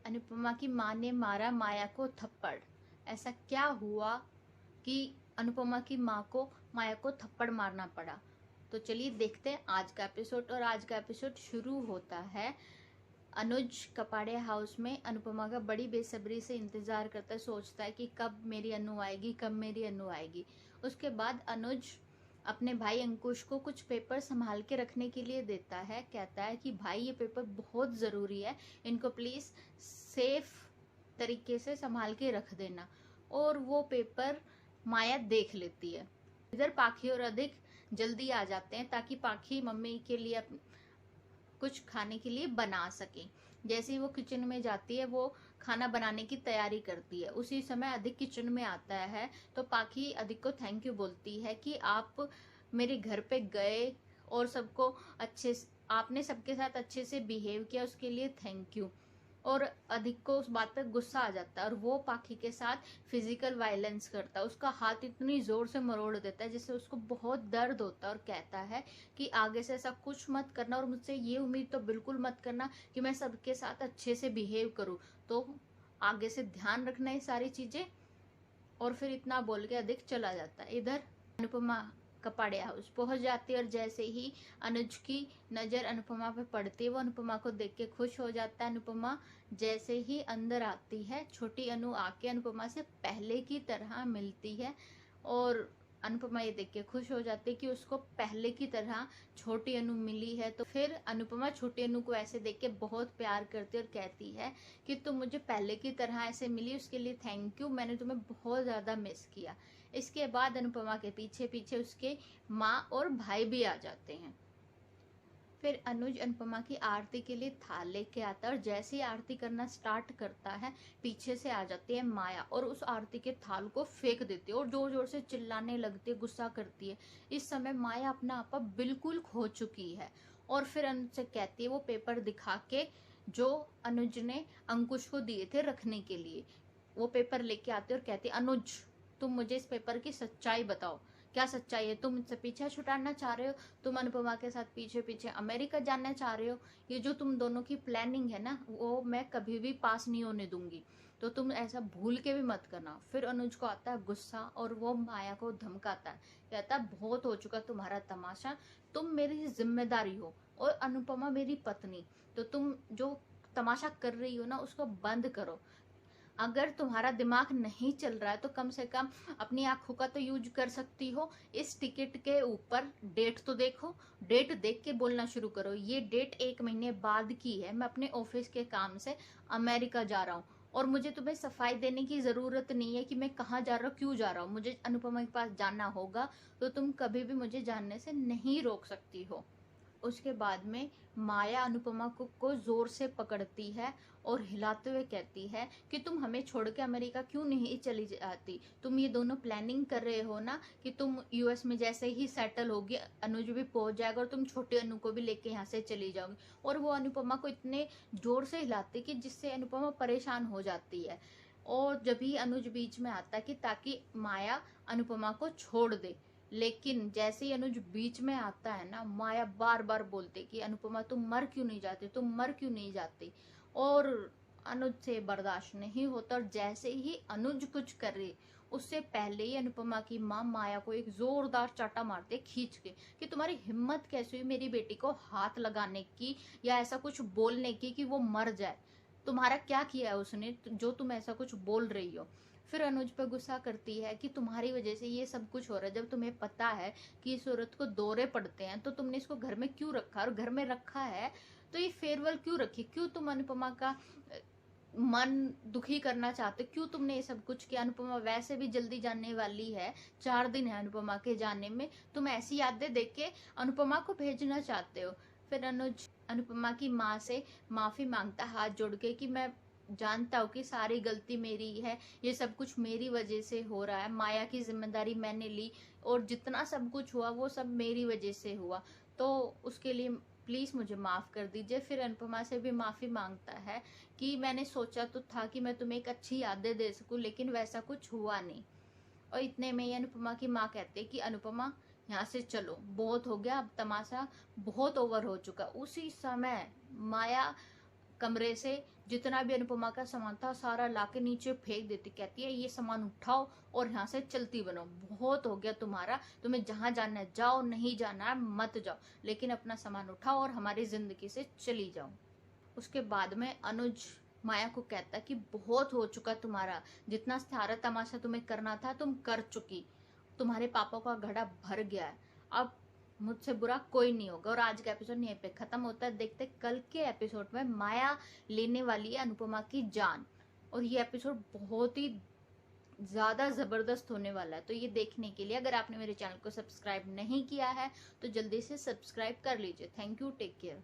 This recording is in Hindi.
अनुपमा की माँ ने मारा माया को थप्पड़। ऐसा क्या हुआ कि अनुपमा की माँ को माया को थप्पड़ मारना पड़ा? तो चलिए देखते हैं आज का एपिसोड। और आज का एपिसोड शुरू होता है अनुज कपाड़िया हाउस में। अनुपमा का बड़ी बेसब्री से इंतजार करता है, सोचता है कि कब मेरी अनु आएगी, कब मेरी अनु आएगी। उसके बाद अनुज अपने भाई अंकुश को कुछ पेपर संभाल के रखने के लिए देता है। कहता है कि भाई ये पेपर बहुत ज़रूरी है, इनको प्लीज़ सेफ तरीके से संभाल के रख देना। और वो पेपर माया देख लेती है। इधर पाखी और अधिक जल्दी आ जाते हैं ताकि पाखी मम्मी के लिए कुछ खाने के लिए बना सके। जैसे ही वो किचन में जाती है, वो खाना बनाने की तैयारी करती है। उसी समय अधिक किचन में आता है तो पाखी अधिक को थैंक यू बोलती है कि आप मेरे घर पे गए और आपने सबके साथ अच्छे से बिहेव किया, उसके लिए थैंक यू। और अधिक को उस बात पर गुस्सा आ जाता है और वो पाखी के साथ फिजिकल वायलेंस करता है। उसका हाथ इतनी जोर से मरोड़ देता है जिससे उसको बहुत दर्द होता है और कहता है कि आगे से ऐसा कुछ मत करना और मुझसे ये उम्मीद तो बिल्कुल मत करना कि मैं सबके साथ अच्छे से बिहेव करूं। तो आगे से ध्यान रखना ये सारी चीजें। और फिर इतना बोल के अधिक चला जाता है। इधर अनुपमा कपाड़िया हाउस पहुंच जाती है और जैसे ही अनुज की नजर अनुपमा पे पड़ती है, वो अनुपमा को देख के खुश हो जाता है। अनुपमा जैसे ही अंदर आती है, छोटी अनु आके अनुपमा से पहले की तरह मिलती है और अनुपमा ये देख के खुश हो जाती है कि उसको पहले की तरह छोटी अनु मिली है। तो फिर अनुपमा छोटी अनु को ऐसे देख के बहुत प्यार करती है और कहती है कि तुम मुझे पहले की तरह ऐसे मिली, उसके लिए थैंक यू, मैंने तुम्हें बहुत ज़्यादा मिस किया। इसके बाद अनुपमा के पीछे पीछे उसके माँ और भाई भी आ जाते हैं। फिर अनुज अनुपमा की आरती के लिए थाल लेके आता है और जैसे ही आरती करना स्टार्ट करता है, पीछे से आ जाती है माया और उस आरती के थाल को फेंक देती है और जोर जोर से चिल्लाने लगती है, गुस्सा करती है। इस समय माया अपना आपा बिल्कुल खो चुकी है और फिर अनुज से कहती है, वो पेपर दिखा के जो अनुज ने अंकुश को दिए थे रखने के लिए, वो पेपर लेके आते और कहती है, अनुज तुम मुझे इस पेपर की सच्चाई बताओ, क्या सच्चाई है? तुम मुझसे पीछा छुड़ाना चाह रहे हो? तुम अनुपमा के साथ पीछे पीछे अमेरिका जाना चाह रहे हो? ये जो तुम दोनों की प्लानिंग है ना, वो मैं कभी भी पास नहीं होने दूंगी, तो तुम ऐसा भूल के भी मत करना। फिर अनुज को आता है गुस्सा और वो माया को धमकाता है, कहता है बहुत हो चुका तुम्हारा तमाशा, तुम मेरी जिम्मेदारी हो और अनुपमा मेरी पत्नी, तो तुम जो तमाशा कर रही हो ना उसको बंद करो। अगर तुम्हारा दिमाग नहीं चल रहा है तो कम से कम अपनी आंखों का तो यूज कर सकती हो। इस टिकट के ऊपर डेट तो देखो, डेट देख के बोलना शुरू करो। ये डेट 1 महीने बाद की है, मैं अपने ऑफिस के काम से अमेरिका जा रहा हूँ और मुझे तुम्हें सफाई देने की जरूरत नहीं है कि मैं कहाँ जा रहा हूँ, क्यों जा रहा हूँ। मुझे अनुपमा के पास जाना होगा तो तुम कभी भी मुझे जानने से नहीं रोक सकती हो। उसके बाद में माया अनुपमा को जोर से पकड़ती है और हिलाते हुए कहती है कि तुम हमें छोड़ के अमेरिका क्यों नहीं चली जाती? तुम ये दोनों प्लानिंग कर रहे हो ना कि तुम यूएस में जैसे ही सेटल होगी अनुज भी पहुंच जाएगा और तुम छोटे अनु को भी लेके यहाँ से चली जाओगी। और वो अनुपमा को इतने जोर से हिलाती कि जिससे अनुपमा परेशान हो जाती है। और जब ही अनुज बीच में आता है कि ताकि माया अनुपमा को छोड़ दे, लेकिन जैसे ही अनुज बीच में आता है ना, माया बार बार बोलते कि अनुपमा तुम मर क्यों नहीं जाती, तुम मर क्यों नहीं जाती। और अनुज से बर्दाश्त नहीं होता और जैसे ही अनुज कुछ करे उससे पहले ही अनुपमा की माँ माया को एक जोरदार चाटा मारते खींच के कि तुम्हारी हिम्मत कैसे हुई मेरी बेटी को हाथ लगाने की या ऐसा कुछ बोलने की कि वो मर जाए। तुम्हारा क्या किया है उसने जो तुम ऐसा कुछ बोल रही हो? फिर अनुज पर गुस्सा करती है कि तुम्हारी वजह से ये सब कुछ हो रहा है। जब तुम्हें पता है कि इस औरत को दौरे पड़ते हैं तो तुमने इसको घर में क्यों रखा, और घर में रखा है तो ये फेयरवेल क्यों रखी? क्यों तुम अनुपमा का मन दुखी करना चाहते, क्यों तुमने ये सब कुछ किया? अनुपमा वैसे भी जल्दी जाने वाली है, 4 दिन है अनुपमा के जाने में, तुम ऐसी यादें देख के अनुपमा को भेजना चाहते हो। फिर अनुज अनुपमा की माँ से माफी मांगता हाथ जोड़ के कि मैं जानता हूँ कि सारी गलती मेरी है, ये सब कुछ मेरी वजह से हो रहा है, माया की जिम्मेदारी मैंने ली और जितना सब कुछ हुआ वो सब मेरी वजह से हुआ, तो उसके लिए प्लीज मुझे माफ कर दीजिए। फिर अनुपमा से भी माफी मांगता है कि मैंने सोचा तो था कि मैं तुम्हें एक अच्छी यादें दे सकूं, लेकिन वैसा कुछ हुआ नहीं। और इतने में ही अनुपमा की माँ कहती है कि अनुपमा यहाँ से चलो, बहुत हो गया, अब तमाशा बहुत ओवर हो चुका। उसी समय माया कमरे से जितना भी अनुपमा का सामान था सारा लाके नीचे फेंक देती। कहती है ये सामान उठाओ और यहाँ से चलती बनो, बहुत हो गया तुम्हारा, तुम्हें जहां जाना है जाओ, नहीं जाना है मत जाओ, लेकिन अपना सामान उठाओ और हमारी जिंदगी से चली जाओ। उसके बाद में अनुज माया को कहता कि बहुत हो चुका तुम्हारा, जितना सारा तमाशा तुम्हें करना था तुम कर चुकी, तुम्हारे पापा का घड़ा भर गया है, अब मुझसे बुरा कोई नहीं होगा। और आज का एपिसोड यहीं पे खत्म होता है। देखते कल के एपिसोड में माया लेने वाली है अनुपमा की जान, और ये एपिसोड बहुत ही ज्यादा जबरदस्त होने वाला है। तो ये देखने के लिए अगर आपने मेरे चैनल को सब्सक्राइब नहीं किया है तो जल्दी से सब्सक्राइब कर लीजिए। Thank you, take care.